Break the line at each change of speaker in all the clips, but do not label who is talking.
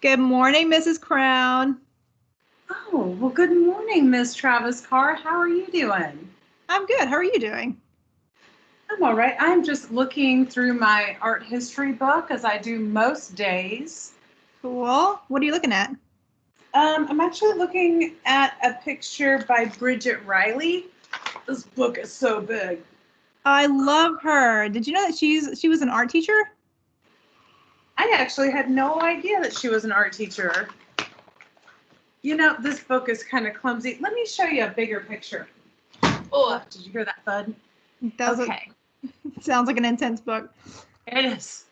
Good morning, Mrs. Crown.
Oh, well, good morning, Miss Travis Carr. How are you doing?
I'm good. How are you doing?
I'm all right. I'm just looking through my art history book as I do most days.
Cool. What are you looking at?
I'm actually looking at a picture by Bridget Riley. This book is so big.
I love her. Did you know that she was an art teacher?
I actually had no idea that she was an art teacher. You know, this book is kind of clumsy. Let me show you a bigger picture. Oh, did you hear that thud? Okay.
Sounds like an intense book.
It is.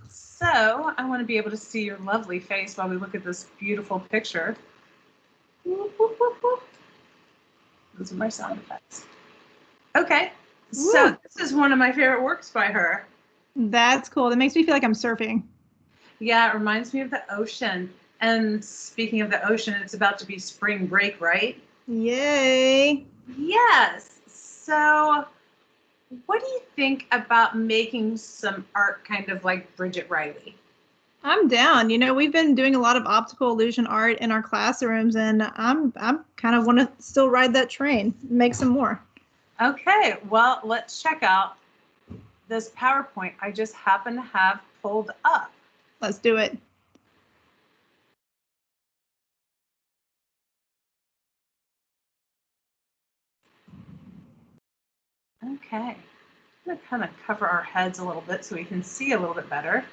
So I want to be able to see your lovely face while we look at this beautiful picture. Whoop, whoop, whoop, whoop. Those are my sound effects. Okay, so this is one of my favorite works by her.
That's cool. That makes me feel like I'm surfing.
Yeah, it reminds me of the ocean. And speaking of the ocean, it's about to be spring break, right?
Yay.
Yes. So what do you think about making some art kind of like Bridget Riley?
I'm down. You know, we've been doing a lot of optical illusion art in our classrooms, and I'm kind of want to still ride that train, make some more.
Okay, well, let's check out this PowerPoint I just happen to have pulled up.
Let's do it.
Okay, I'm going to kind of cover our heads a little bit so we can see a little bit better.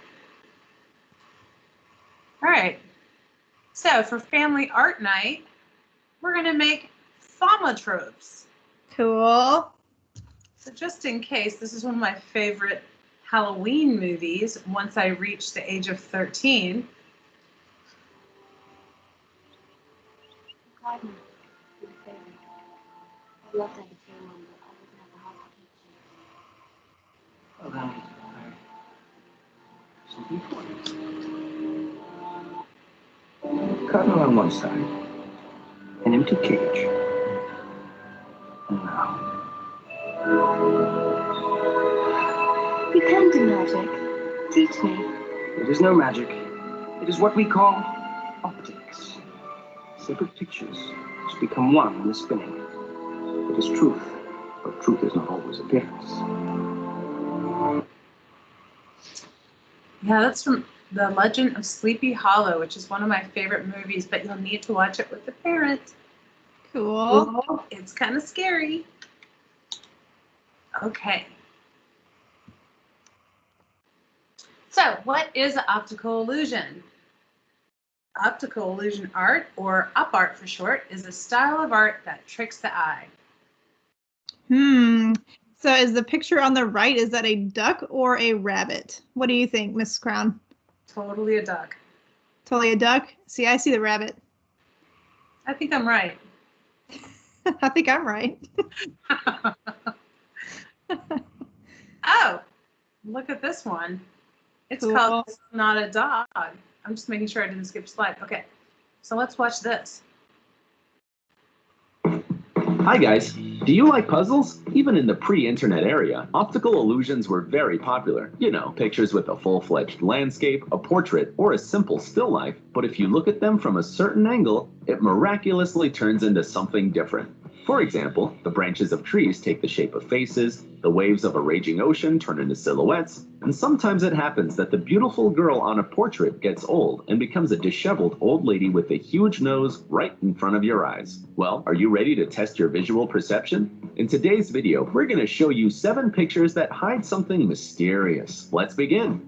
All right, so for family art night, we're going to make Thaumatropes.
Cool.
So just in case, this is one of my favorite Halloween movies once I reached the age of 13.
I love that it's your mom, but I would never have to teach you.
Allow me to some viewpoints. Cutting around one side. An empty cage. And now.
You can do magic. Teach me.
It is no magic. It is what we call optics. Separate pictures which become one in the spinning. It is truth, but truth is not always appearance.
Yeah, that's from The Legend of Sleepy Hollow, which is one of my favorite movies, but you'll need to watch it with the parents.
Cool.
It's kind of scary. Okay. So, what is optical illusion? Optical illusion art, or op art for short, is a style of art that tricks the eye.
So is the picture on the right, is that a duck or a rabbit? What do you think, Mrs. Crown?
Totally a duck.
Totally a duck? See, I see the rabbit.
I think I'm right.
I think I'm right.
Oh, look at this one. It's
Cool.
called It's Not a Dog. I'm just making sure I didn't skip a slide. Okay, so let's watch this.
Hi guys, do you like puzzles? Even in the pre-internet area, optical illusions were very popular. You know, pictures with a full-fledged landscape, a portrait, or a simple still life. But if you look at them from a certain angle, it miraculously turns into something different. For example, the branches of trees take the shape of faces, the waves of a raging ocean turn into silhouettes, and sometimes it happens that the beautiful girl on a portrait gets old and becomes a disheveled old lady with a huge nose right in front of your eyes. Well, are you ready to test your visual perception? In today's video, we're going to show you 7 pictures that hide something mysterious. Let's begin.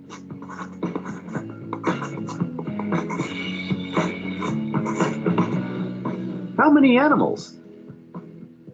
How many animals?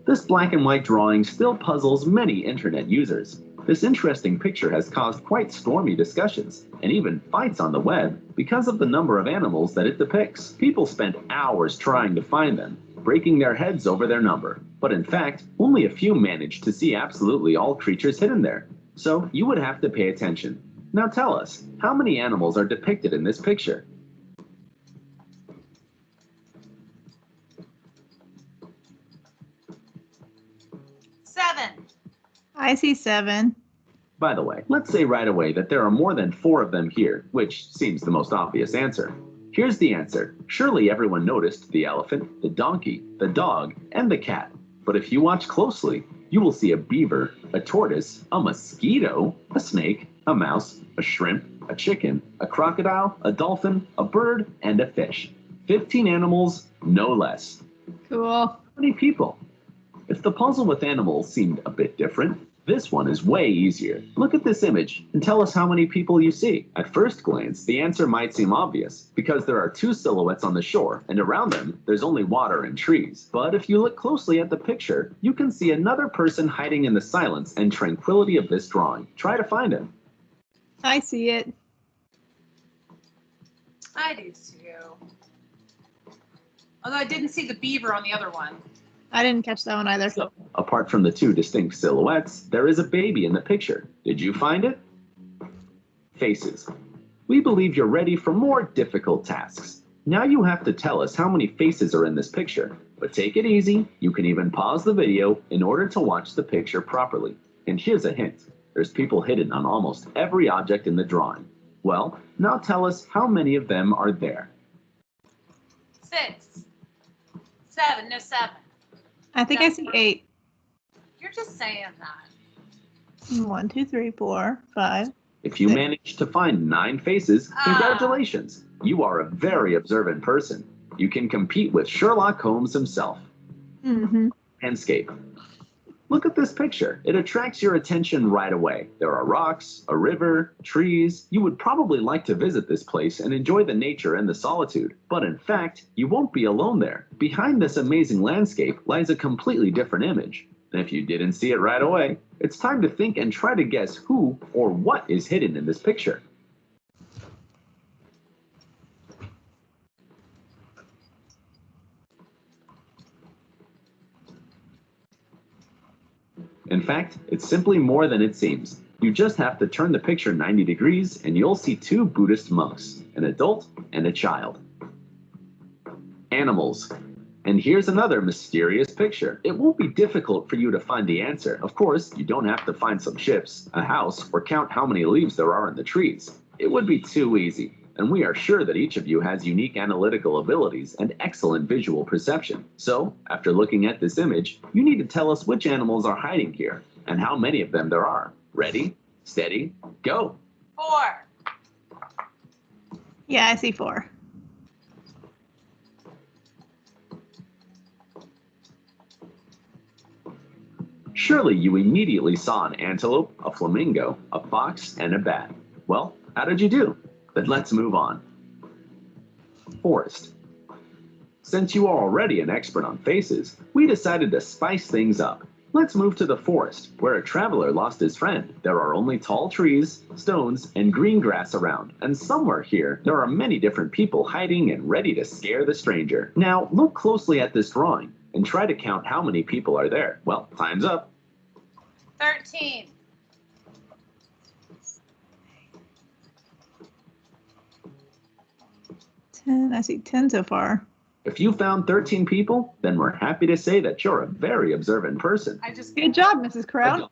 This black and white drawing still puzzles many internet users. This interesting picture has caused quite stormy discussions, and even fights on the web, because of the number of animals that it depicts. People spent hours trying to find them, breaking their heads over their number. But in fact, only a few managed to see absolutely all creatures hidden there. So you would have to pay attention. Now tell us, how many animals are depicted in this picture?
Seven.
I see 7.
By the way, let's say right away that there are more than 4 of them here, which seems the most obvious answer. Here's the answer. Surely everyone noticed the elephant, the donkey, the dog, and the cat. But if you watch closely, you will see a beaver, a tortoise, a mosquito, a snake, a mouse, a shrimp, a chicken, a crocodile, a dolphin, a bird, and a fish. 15 animals, no less.
Cool.
How many people? If the puzzle with animals seemed a bit different, this one is way easier. Look at this image and tell us how many people you see. At first glance, the answer might seem obvious because there are 2 silhouettes on the shore and around them, there's only water and trees. But if you look closely at the picture, you can see another person hiding in the silence and tranquility of this drawing. Try to find him.
I see it.
I do too. Although I didn't see the beaver on the other one.
I didn't catch that one either.
So, apart from the 2 distinct silhouettes, there is a baby in the picture. Did you find it? Faces. We believe you're ready for more difficult tasks. Now you have to tell us how many faces are in this picture. But take it easy. You can even pause the video in order to watch the picture properly. And here's a hint. There's people hidden on almost every object in the drawing. Well, now tell us how many of them are there.
6, 7, no 7.
I think I see 8.
You're just saying that.
1, 2, 3, 4, 5.
If you manage to find 9 faces, congratulations. You are a very observant person. You can compete with Sherlock Holmes himself.
Mm-hmm.
Landscape. Look at this picture. It attracts your attention right away. There are rocks, a river, trees. You would probably like to visit this place and enjoy the nature and the solitude. But in fact, you won't be alone there. Behind this amazing landscape lies a completely different image. And if you didn't see it right away, it's time to think and try to guess who or what is hidden in this picture. In fact, it's simply more than it seems. You just have to turn the picture 90 degrees and you'll see 2 Buddhist monks, an adult and a child. Animals. And here's another mysterious picture. It won't be difficult for you to find the answer. Of course, you don't have to find some ships, a house, or count how many leaves there are in the trees. It would be too easy. And we are sure that each of you has unique analytical abilities and excellent visual perception. So, after looking at this image, you need to tell us which animals are hiding here and how many of them there are. Ready, steady, go.
4.
Yeah, I see 4.
Surely you immediately saw an antelope, a flamingo, a fox, and a bat. Well, how did you do? Then let's move on. Forest. Since you are already an expert on faces, we decided to spice things up. Let's move to the forest, where a traveler lost his friend. There are only tall trees, stones, and green grass around. And somewhere here, there are many different people hiding and ready to scare the stranger. Now, look closely at this drawing and try to count how many people are there. Well, time's up.
13.
10. I see 10 so far.
If you found 13 people, then we're happy to say that you're a very observant person.
Good job, Mrs. Crown.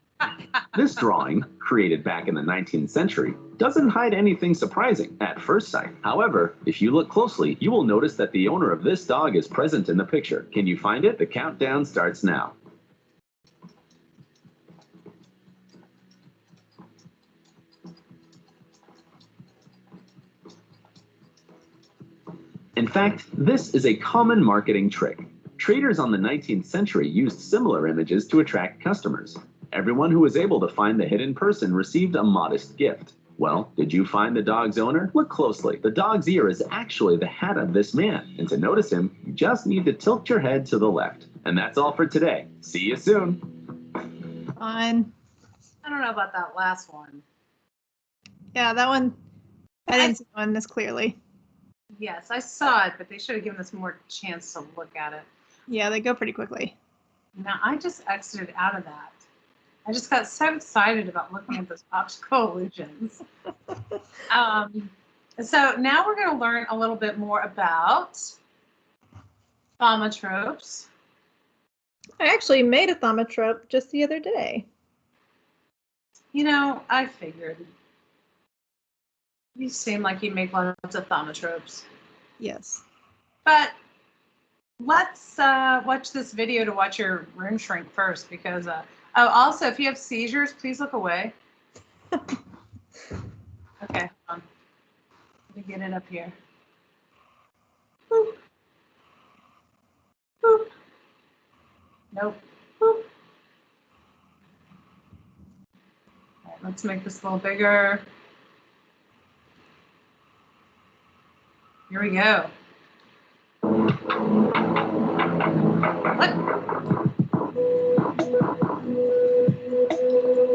This drawing, created back in the 19th century, doesn't hide anything surprising at first sight. However, if you look closely, you will notice that the owner of this dog is present in the picture. Can you find it? The countdown starts now. In fact, this is a common marketing trick. Traders on the 19th century used similar images to attract customers. Everyone who was able to find the hidden person received a modest gift. Well, did you find the dog's owner? Look closely. The dog's ear is actually the hat of this man. And to notice him, you just need to tilt your head to the left. And that's all for today. See you soon.
Fine.
I don't know about that last one.
Yeah, that one, I didn't see one this clearly.
Yes, I saw it, but they should have given us more chance to look at it.
Yeah, they go pretty quickly.
Now, I just exited out of that. I just got so excited about looking at those optical illusions. So now we're going to learn a little bit more about thaumatropes.
I actually made a thaumatrope just the other day.
You know, I figured. You seem like you make lots of thaumatropes.
Yes.
But let's watch this video to watch your room shrink first because, oh, also, if you have seizures, please look away. Okay, hold on. Let me get it up here. Boop. Boop. Nope. Boop. All right, let's make this a little bigger. Here we go. What?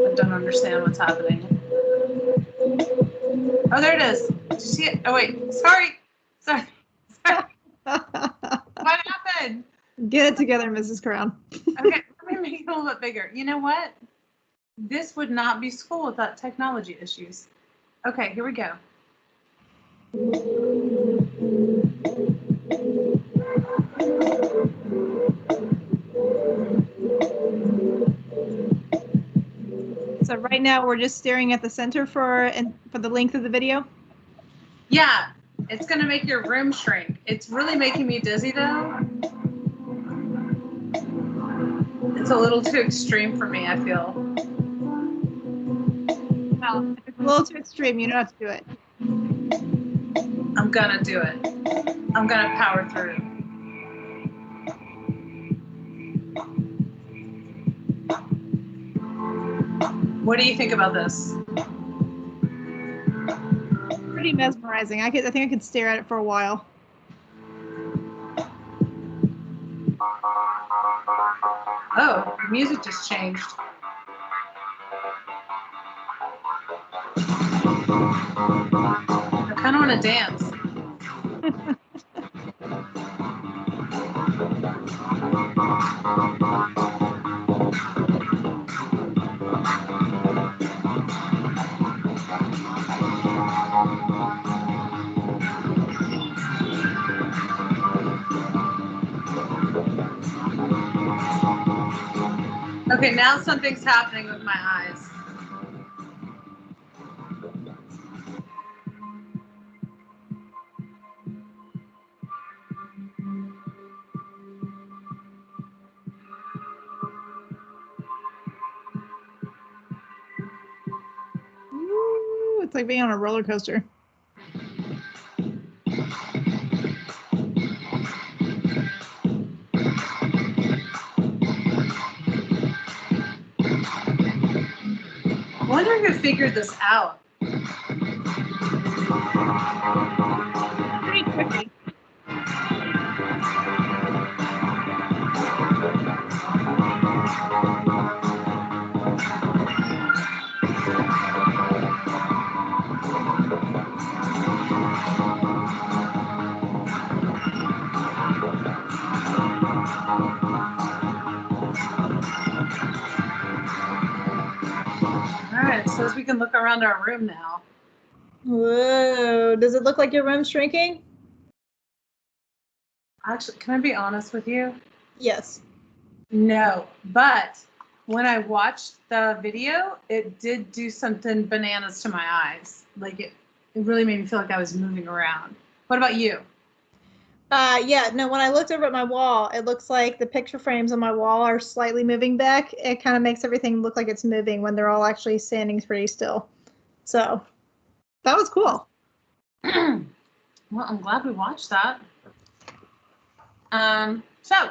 I don't understand what's happening. Oh, there it is. Did you see it? Oh, wait. Sorry. Sorry. What happened?
Get it together, Mrs. Crown.
Okay, let me make it a little bit bigger. You know what? This would not be school without technology issues. Okay, here we go.
So right now we're just staring at the center for the length of the video.
Yeah, it's going to make your room shrink. It's really making me dizzy, though. It's a little too extreme for me, I feel.
Well, if it's a little too extreme, you don't have to do it.
I'm going to do it. I'm going to power through. What do you think about this?
Pretty mesmerizing. I think I could stare at it for a while.
Oh, the music just changed. I kind of want to dance. Okay, now something's happening with my eyes.
Ooh, it's like being on a roller coaster.
I wonder who figured this out.
Pretty tricky.
All right, so we can look around our room now.
Whoa, does it look like your room's shrinking?
Actually, can I be honest with you?
Yes.
No, but when I watched the video, it did do something bananas to my eyes. Like it really made me feel like I was moving around. What about you?
Yeah, no, when I looked over at my wall, it looks like the picture frames on my wall are slightly moving back. It kind of makes everything look like it's moving when they're all actually standing pretty still. So that was cool.
Well, I'm glad we watched that. So,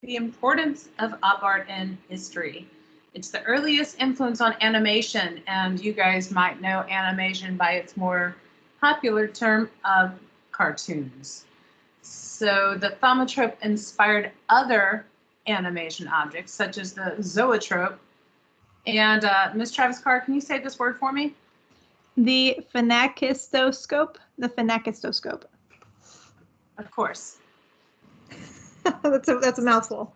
the importance of op art in history. It's the earliest influence on animation, and you guys might know animation by its more popular term of cartoons. So the Thaumatrope inspired other animation objects, such as the Zoetrope. And Miss Travis Carr, can you say this word for me?
The phenakistoscope. The phenakistoscope.
Of course.
That's a mouthful.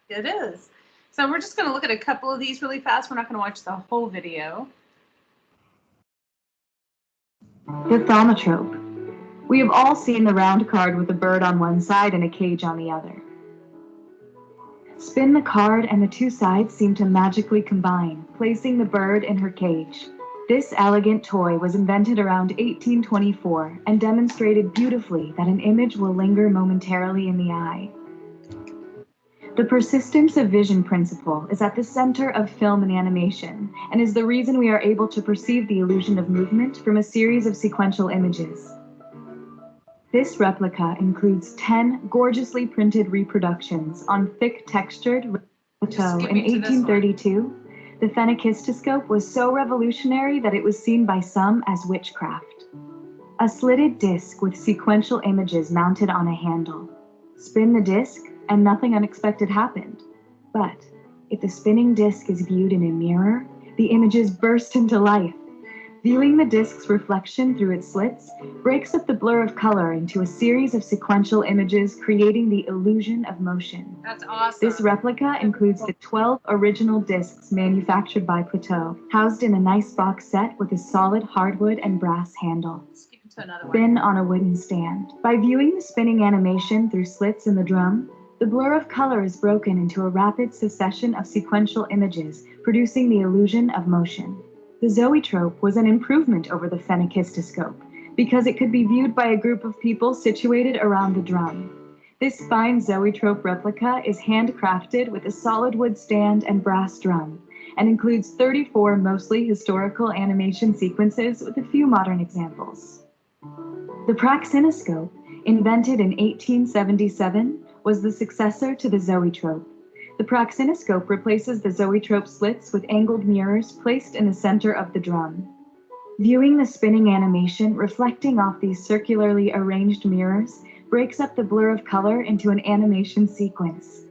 It is. So we're just going to look at a couple of these really fast. We're not going to watch the whole video.
The Thaumatrope. We have all seen the round card with a bird on one side and a cage on the other. Spin the card and the two sides seem to magically combine, placing the bird in her cage. This elegant toy was invented around 1824 and demonstrated beautifully that an image will linger momentarily in the eye. The persistence of vision principle is at the center of film and animation, and is the reason we are able to perceive the illusion of movement from a series of sequential images. This replica includes 10 gorgeously printed reproductions on thick textured plateau in 1832. The phenakistoscope was so revolutionary that it was seen by some as witchcraft. A slitted disc with sequential images mounted on a handle. Spin the disc, and nothing unexpected happened. But if the spinning disc is viewed in a mirror, the images burst into life. Viewing the disc's reflection through its slits breaks up the blur of color into a series of sequential images, creating the illusion of motion.
That's awesome.
This replica includes the 12 original discs manufactured by Plateau, housed in a nice box set with a solid hardwood and brass handle.
Skip to another one.
Spin on a wooden stand. By viewing the spinning animation through slits in the drum, the blur of color is broken into a rapid succession of sequential images, producing the illusion of motion. The zoetrope was an improvement over the phenakistoscope because it could be viewed by a group of people situated around the drum. This fine zoetrope replica is handcrafted with a solid wood stand and brass drum, and includes 34 mostly historical animation sequences with a few modern examples. The praxinoscope, invented in 1877, was the successor to the zoetrope. The praxinoscope replaces the zoetrope slits with angled mirrors placed in the center of the drum. Viewing the spinning animation reflecting off these circularly arranged mirrors breaks up the blur of color into an animation sequence.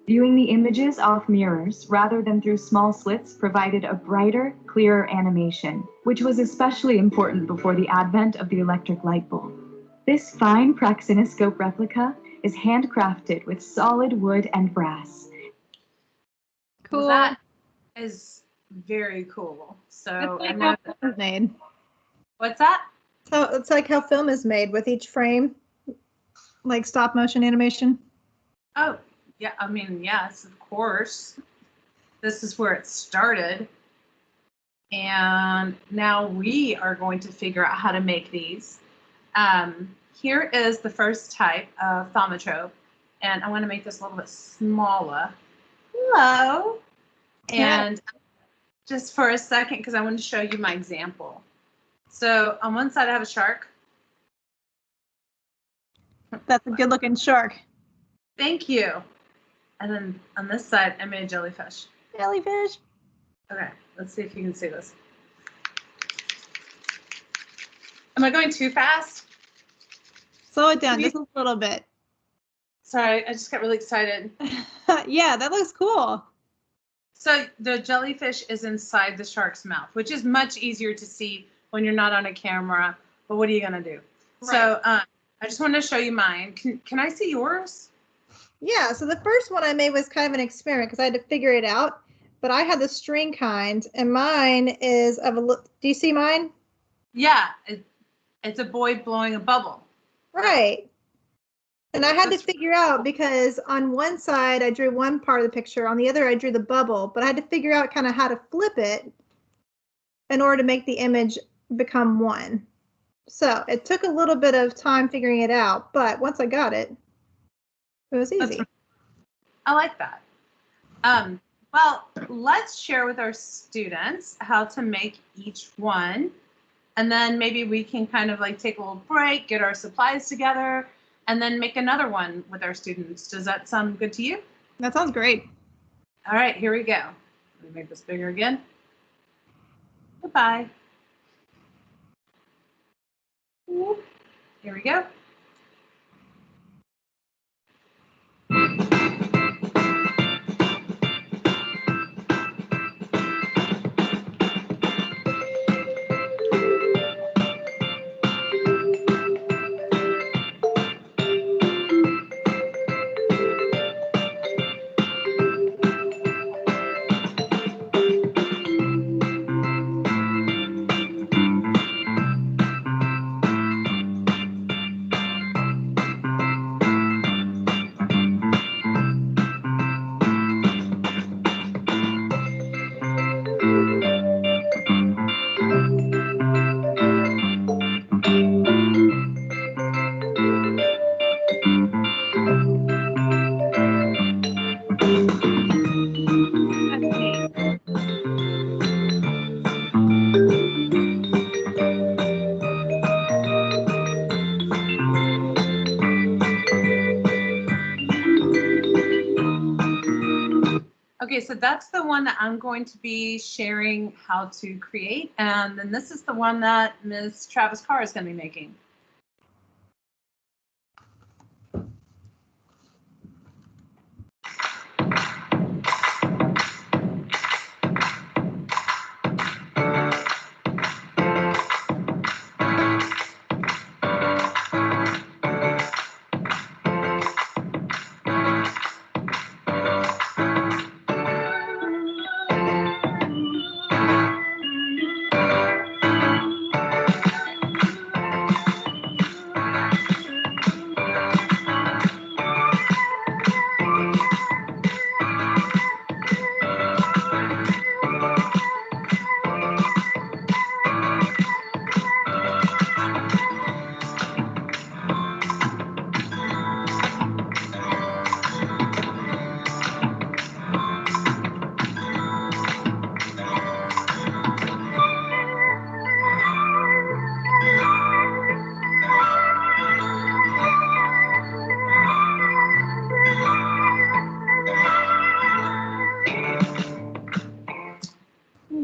Viewing the images off mirrors rather than through small slits provided a brighter, clearer animation, which was especially important before the advent of the electric light bulb. This fine praxinoscope replica is handcrafted with solid wood and brass.
Cool.
That is very cool. So,
It's like how film is made.
what's that?
So it's like how film is made with each frame, like stop motion animation.
Oh, yeah. I mean, yes, of course. This is where it started. And now we are going to figure out how to make these. Here is the first type of thaumatrope. And I want to make this a little bit smaller. Hello. And just for a second, because I want to show you my example. So on one side, I have a shark.
That's a good looking shark.
Thank you. And then on this side, I made a jellyfish.
Jellyfish.
Okay, let's see if you can see this. Am I going too fast?
Slow it down just a little bit.
Sorry, I just got really excited.
Yeah, that looks cool.
So the jellyfish is inside the shark's mouth, which is much easier to see when you're not on a camera. But what are you going to do? Right. So I just wanted to show you mine. Can I see yours?
Yeah, so the first one I made was kind of an experiment because I had to figure it out. But I had the string kind, and mine is of a. Do you see mine?
Yeah, it's a boy blowing a bubble.
Right. And I had to figure out because on one side I drew one part of the picture, on the other I drew the bubble, but I had to figure out kind of how to flip it in order to make the image become one. So it took a little bit of time figuring it out, but once I got it, it was easy.
I like that. Well, let's share with our students how to make each one, and then maybe we can kind of like take a little break, get our supplies together, and then make another one with our students. Does that sound good to you?
That sounds great.
All right, here we go. Let me make this bigger again. Goodbye. Here we go. so that's the one that I'm going to be sharing how to create. And then this is the one that Ms. Travis Carr is going to be making.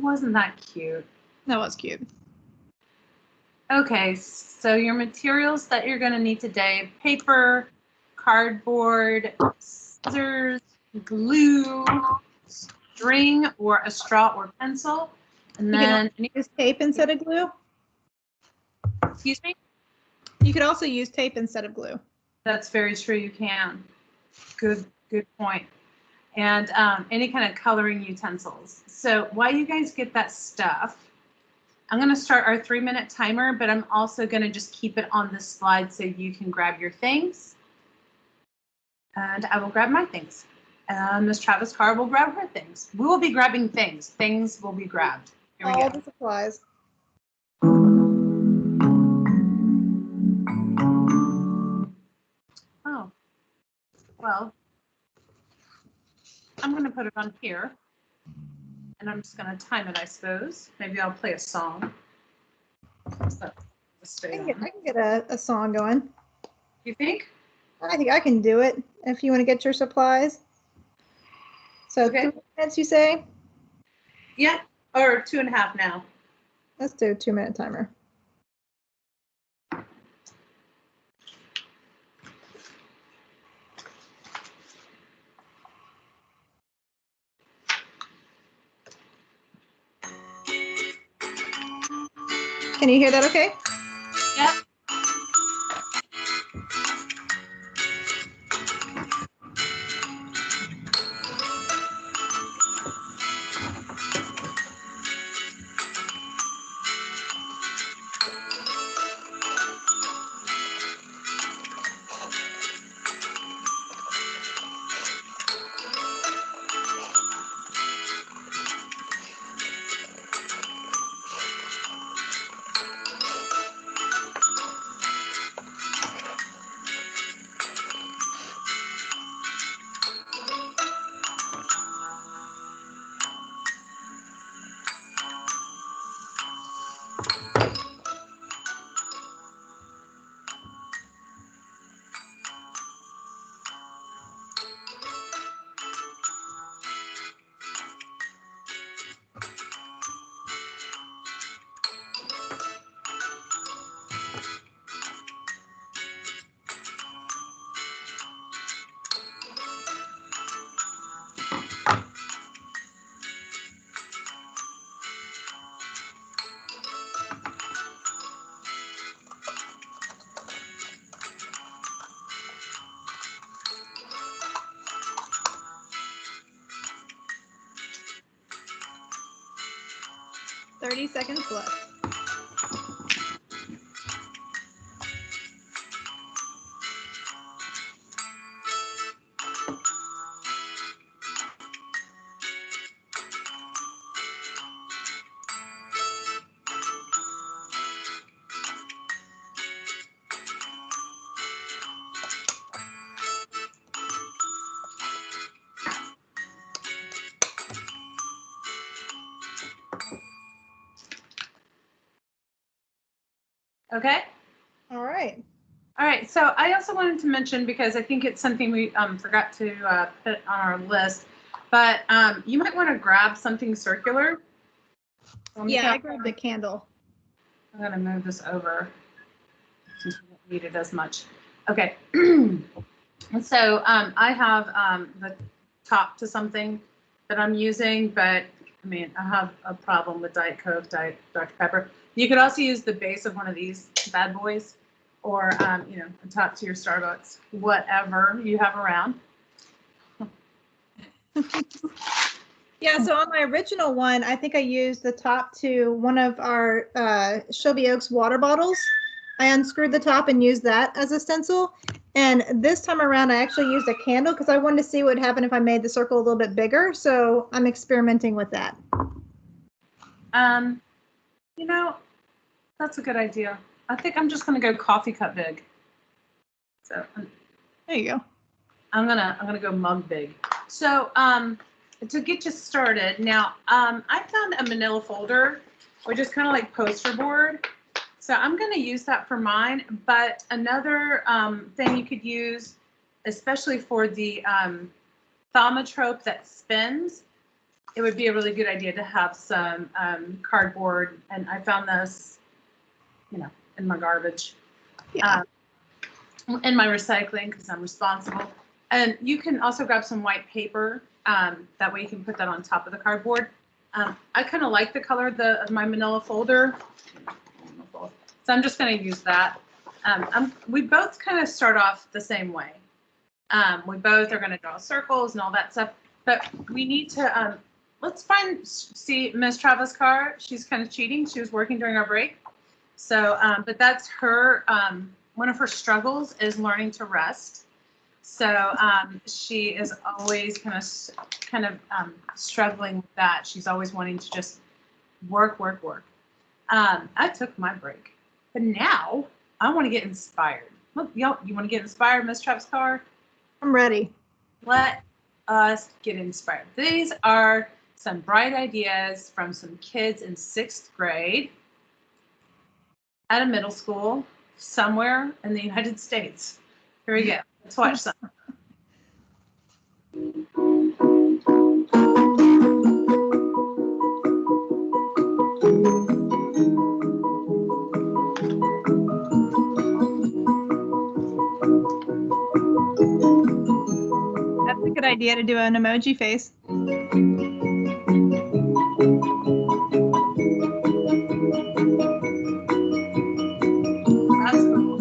Wasn't that cute?
That was cute.
Okay, so your materials that you're going to need today: paper, cardboard, scissors, glue, string, or a straw or pencil. And then,
Use tape instead of glue.
excuse me?
You could also use tape instead of glue.
That's very true, you can. Good point. And any kind of coloring utensils. So while you guys get that stuff, I'm going to start our 3-minute timer, but I'm also going to just keep it on this slide so you can grab your things. And I will grab my things. Ms. Travis Carr will grab her things. We will be grabbing things. Things will be grabbed. Here we
All
go.
the supplies.
Oh, well, I'm going to put it on here. And I'm just going to time it, I suppose. Maybe I'll play a song. So,
I can get a song going.
you think?
I think I can do it if you want to get your supplies. So
Okay.
3 minutes, you say?
Yeah, or 2.5 now.
Let's do a 2-minute timer. Can you hear that okay?
Yep.
Thirty seconds left.
Okay.
All right.
All right. So I also wanted to mention, because I think it's something we forgot to put on our list. But you might want to grab something circular.
Yeah, I grabbed a candle.
I'm going to move this over since we don't need it as much. Okay. So I have the top to something that I'm using, but I mean, I have a problem with Diet Coke, Dr. Pepper. You could also use the base of one of these bad boys, or you know, the top to your Starbucks, whatever you have around.
Yeah, so on my original one, I think I used the top to one of our Shelby Oaks water bottles. I unscrewed the top and used that as a stencil. And this time around, I actually used a candle because I wanted to see what would happen if I made the circle a little bit bigger. So I'm experimenting with that.
You know, that's a good idea. I think I'm just gonna go coffee cup big. So
There you go.
I'm gonna go mug big. So to get you started, now I found a manila folder, which is kind of like poster board. So I'm gonna use that for mine. But another thing you could use, especially for the Thaumatrope that spins, it would be a really good idea to have some cardboard. And I found this, you know, in my garbage.
Yeah.
In my recycling, because I'm responsible. And you can also grab some white paper. That way you can put that on top of the cardboard. I kind of like the color of my manila folder. So I'm just going to use that. We both kind of start off the same way. We both are going to draw circles and all that stuff. But we need to, let's see Miss Travis Carr. She's kind of cheating. She was working during our break. So, but that's her, one of her struggles is learning to rest. So she is always kind of struggling with that. She's always wanting to just work. I took my break, but now I want to get inspired. Look, y'all, you want to get inspired, Miss Travis Carr?
I'm ready.
Let us get inspired. These are some bright ideas from some kids in 6th grade at a middle school somewhere in the United States. Here we go. Let's watch some.
That's a good idea to do an emoji face.
That's cool.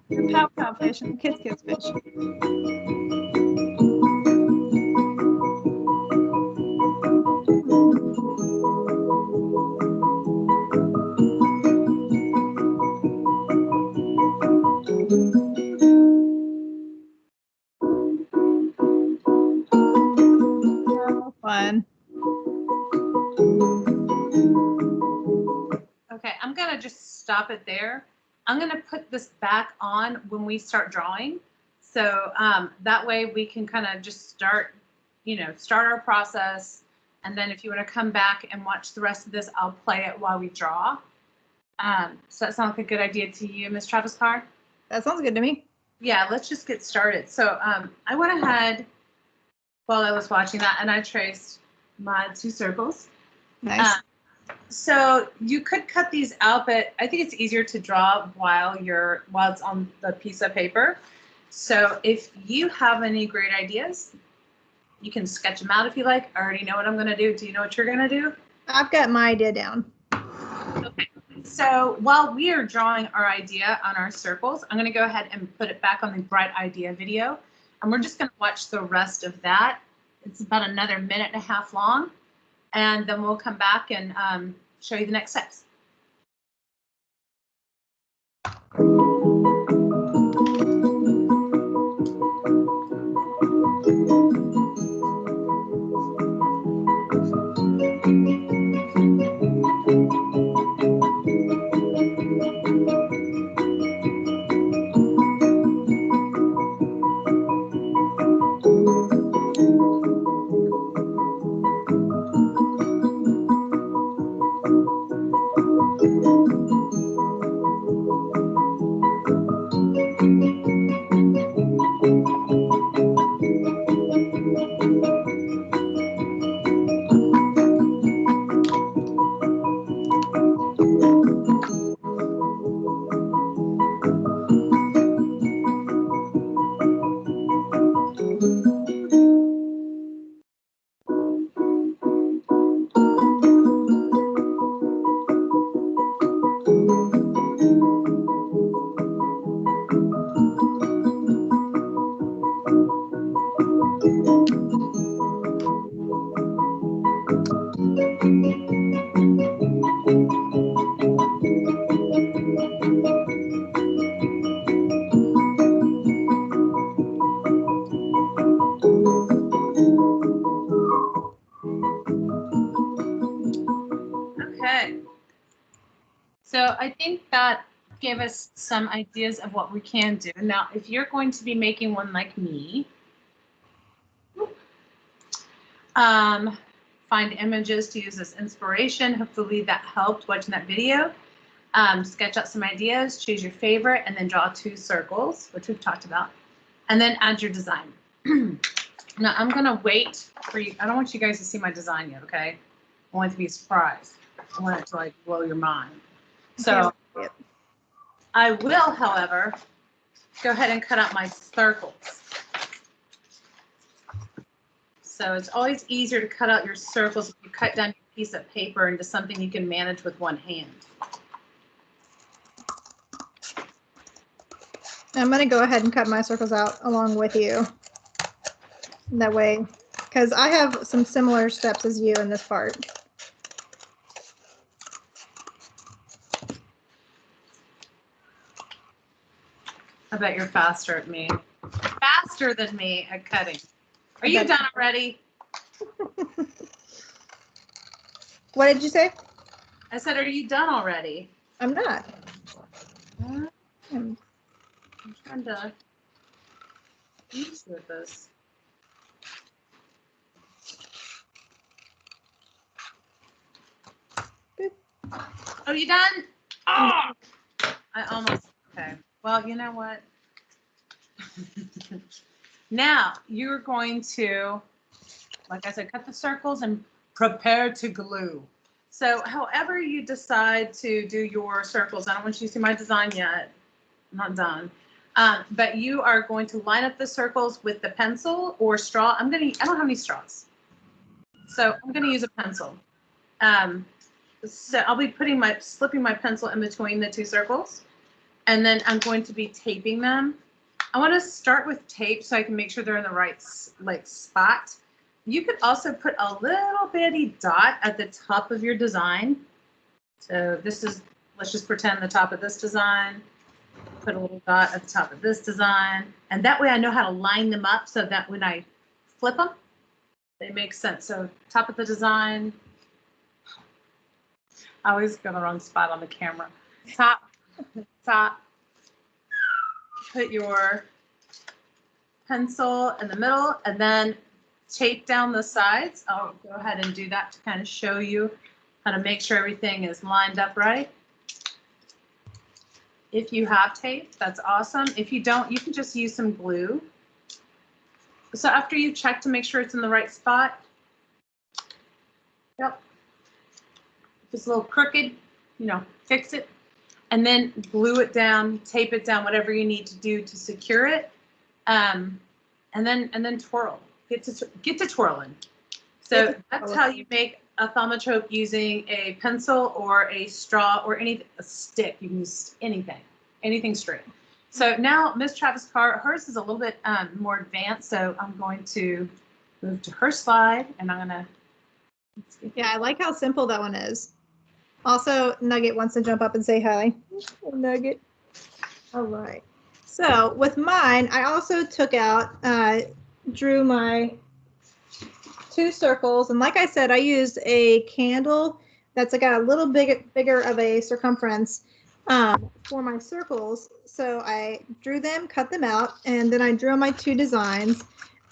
The pow pow fish and the kiss kiss fish. So fun.
Okay, I'm gonna just stop it there. I'm gonna put this back on when we start drawing. So that way we can kind of just start our process. And then if you want to come back and watch the rest of this, I'll play it while we draw. So that sounds like a good idea to you, Miss Travis Carr?
That sounds good to me.
Yeah, let's just get started. So I went ahead while I was watching that and I traced my 2 circles.
Nice.
So you could cut these out, but I think it's easier to draw while it's on the piece of paper. So if you have any great ideas, you can sketch them out if you like. I already know what I'm going to do. Do you know what you're going to do?
I've got my idea down.
Okay. So while we are drawing our idea on our circles, I'm going to go ahead and put it back on the Bright Idea video. And we're just going to watch the rest of that. It's about another 1.5 minutes long. And then we'll come back and show you the next steps. Okay. So I think that gave us some ideas of what we can do. Now, if you're going to be making one like me, find images to use as inspiration. Hopefully that helped watching that video. Sketch out some ideas, choose your favorite, and then draw 2 circles, which we've talked about, and then add your design. Now I'm gonna wait for you. I don't want you guys to see my design yet, okay? I want it to be a surprise. I want it to like blow your mind. So I will, however, go ahead and cut out my circles. So it's always easier to cut out your circles if you cut down your piece of paper into something you can manage with one hand.
I'm going to go ahead and cut my circles out along with you. That way, because I have some similar steps as you in this part.
I bet you're faster at me. Faster than me at cutting. Are you done already?
What did you say?
I said, are you done already?
I'm not.
I'm trying to use with this. Oh, you done? Oh, I almost, okay. Well, you know what? Now you're going to, like I said, cut the circles and prepare to glue. So however you decide to do your circles, I don't want you to see my design yet. I'm not done. But you are going to line up the circles with the pencil or straw. I don't have any straws. So I'm going to use a pencil. So I'll be slipping my pencil in between the 2 circles. And then I'm going to be taping them. I want to start with tape so I can make sure they're in the right spot. You could also put a little bitty dot at the top of your design. So this is, let's just pretend the top of this design. Put a little dot at the top of this design. And that way I know how to line them up so that when I flip them, they make sense. So top of the design. I always go the wrong spot on the camera. Top. Put your pencil in the middle and then tape down the sides. I'll go ahead and do that to kind of show you how to make sure everything is lined up right. If you have tape, that's awesome. If you don't, you can just use some glue. So after you check to make sure it's in the right spot, yep. If it's a little crooked, fix it. And then glue it down, tape it down, whatever you need to do to secure it, and then twirl. Get to twirling. So that's how you make a thaumatrope using a pencil or a straw or a stick. You can use anything straight. So now Miss Travis Carr, hers is a little bit more advanced. So I'm going to move to her slide, and I'm gonna.
Yeah, I like how simple that one is. Also, Nugget wants to jump up and say hi. Nugget. All right. So with mine, I also took out, drew my 2 circles. And like I said, I used a candle that's got a little bigger of a circumference for my circles. So I drew them, cut them out, and then I drew my 2 designs.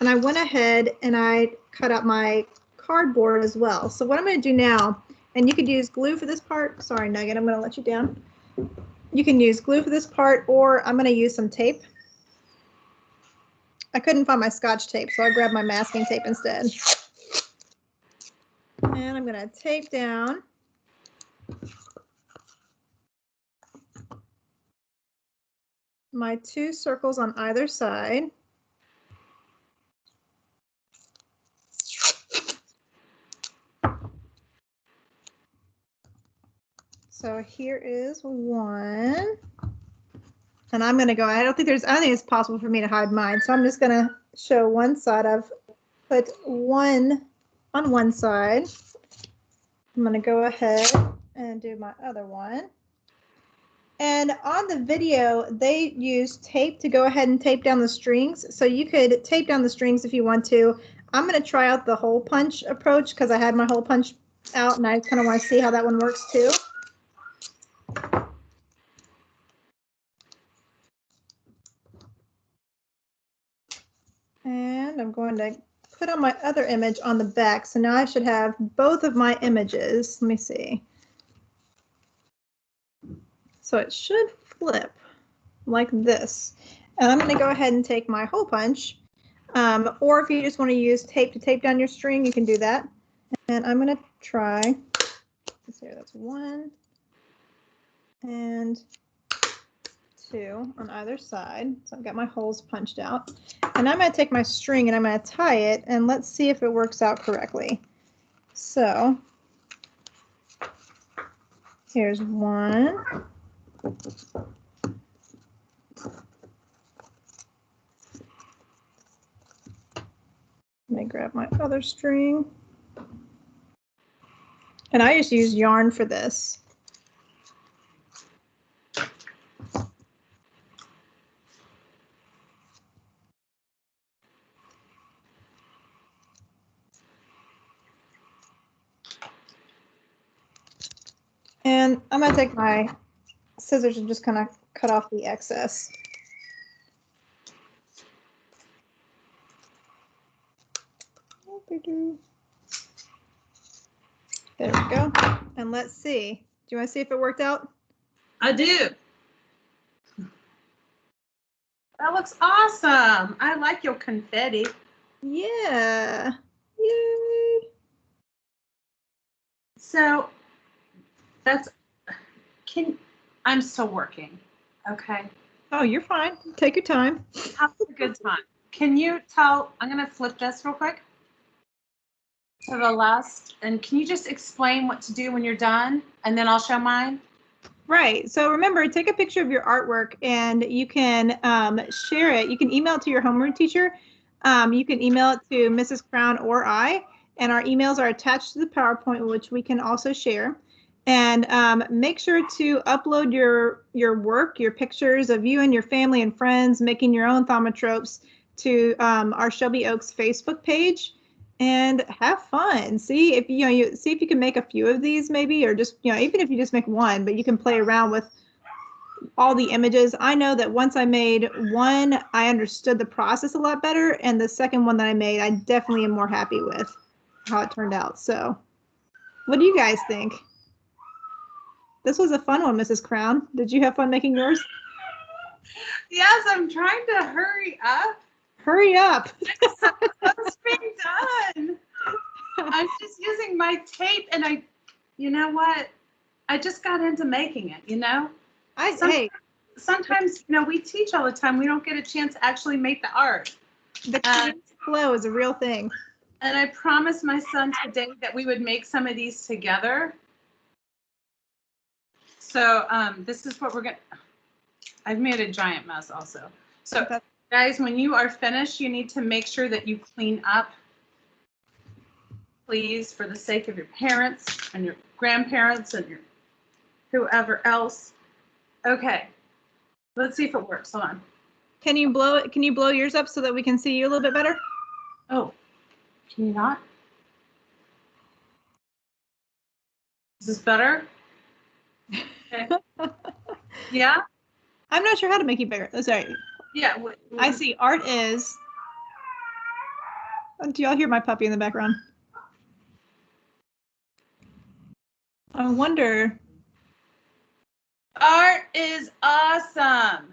And I went ahead and I cut out my cardboard as well. So what I'm going to do now, and you could use glue for this part. Sorry, Nugget, I'm going to let you down. You can use glue for this part, or I'm going to use some tape. I couldn't find my Scotch tape, so I grabbed my masking tape instead. And I'm going to tape down my 2 circles on either side. So here is one, and I'm going to go, I don't think it's possible for me to hide mine. So I'm just going to show one side. I've put one on one side. I'm going to go ahead and do my other one. And on the video, they use tape to go ahead and tape down the strings. So you could tape down the strings if you want to. I'm going to try out the hole punch approach because I had my hole punch out, and I kind of want to see how that one works too. And I'm going to put on my other image on the back. So now I should have both of my images. Let me see. So it should flip like this. And I'm going to go ahead and take my hole punch. Or if you just want to use tape to tape down your string, you can do that. And I'm going to try. Let's see, that's 1 and 2 on either side. So I've got my holes punched out. And I'm going to take my string and I'm going to tie it, and let's see if it works out correctly. So here's 1. Let me grab my other string. And I just use yarn for this. And I'm going to take my scissors and just kind of cut off the excess. There we go. And let's see. Do you want to see if it worked out?
I do. That looks awesome. I like your confetti.
Yeah. Yay.
So I'm still working. Okay.
Oh, you're fine. Take your time.
Have a good time. Can you tell, I'm going to flip this real quick to the last, and can you just explain what to do when you're done, and then I'll show mine?
Right. So remember, take a picture of your artwork and you can share it. You can email it to your homeroom teacher. You can email it to Mrs. Crown or I, and our emails are attached to the PowerPoint, which we can also share. And make sure to upload your work, your pictures of you and your family and friends making your own thaumatropes to our Shelby Oaks Facebook page, and have fun. See if see if you can make a few of these, maybe, or just even if you just make one, but you can play around with all the images. I know that once I made one, I understood the process a lot better, and the second one that I made, I definitely am more happy with how it turned out. So, what do you guys think? This was a fun one, Mrs. Crown. Did you have fun making yours?
Yes, I'm trying to hurry up.
Hurry up.
It's being done. I'm just using my tape, and you know what? I just got into making it,
Hey,
sometimes, we teach all the time. We don't get a chance to actually make the art.
the creative flow is a real thing.
And I promised my son today that we would make some of these together. So this is what we're going to, I've made a giant mess also. So guys, when you are finished, you need to make sure that you clean up, please, for the sake of your parents and your grandparents and your whoever else. Okay, let's see if it works. Hold on.
Can you blow it? Can you blow yours up so that we can see you a little bit better?
Oh, can you not? Is this better? Okay. Yeah?
I'm not sure how to make you bigger. Oh, sorry.
Yeah.
I see. Art is. Do y'all hear my puppy in the background? I wonder.
Art is awesome.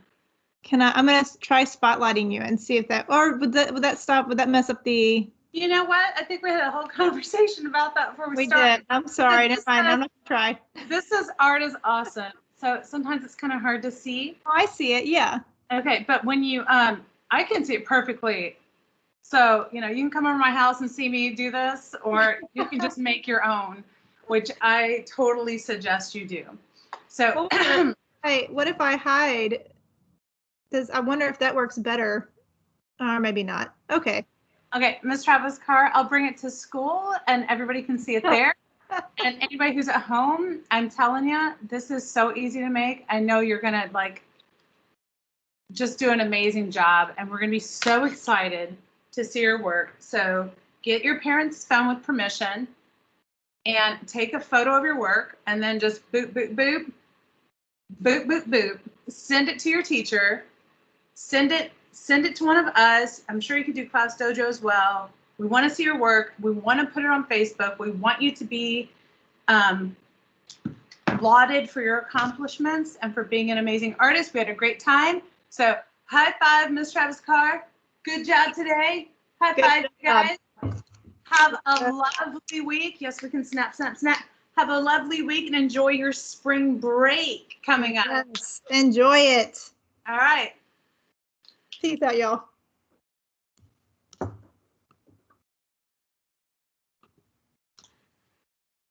I'm gonna try spotlighting you and see if that, or would that stop? Would that mess up the?
You know what? I think we had a whole conversation about that before we started.
Did. I'm sorry. Never mind. I'm not gonna try.
This is Art is awesome. So sometimes it's kind of hard to see.
Oh, I see it. Yeah.
Okay, but when you, I can see it perfectly. So, you can come over my house and see me do this, or you can just make your own, which I totally suggest you do. So,
hey, what if I hide? I wonder if that works better, or maybe not. Okay.
Okay, Miss Travis Carr, I'll bring it to school and everybody can see it there. And anybody who's at home, I'm telling you, this is so easy to make. I know you're going to just do an amazing job, and we're going to be so excited to see your work. So get your parents' phone with permission. and take a photo of your work and then just boop, boop, boop, boop, boop, boop, send it to your teacher, send it to one of us. I'm sure you could do Class Dojo as well. We want to see your work. We want to put it on Facebook. We want you to be lauded for your accomplishments and for being an amazing artist. We had a great time. So high five, Ms. Travis Carr. Good job today. High five, you guys. Have a lovely week. Yes, we can snap, snap, snap. Have a lovely week and enjoy your spring break coming up.
Yes, enjoy it.
All right.
Peace out, y'all.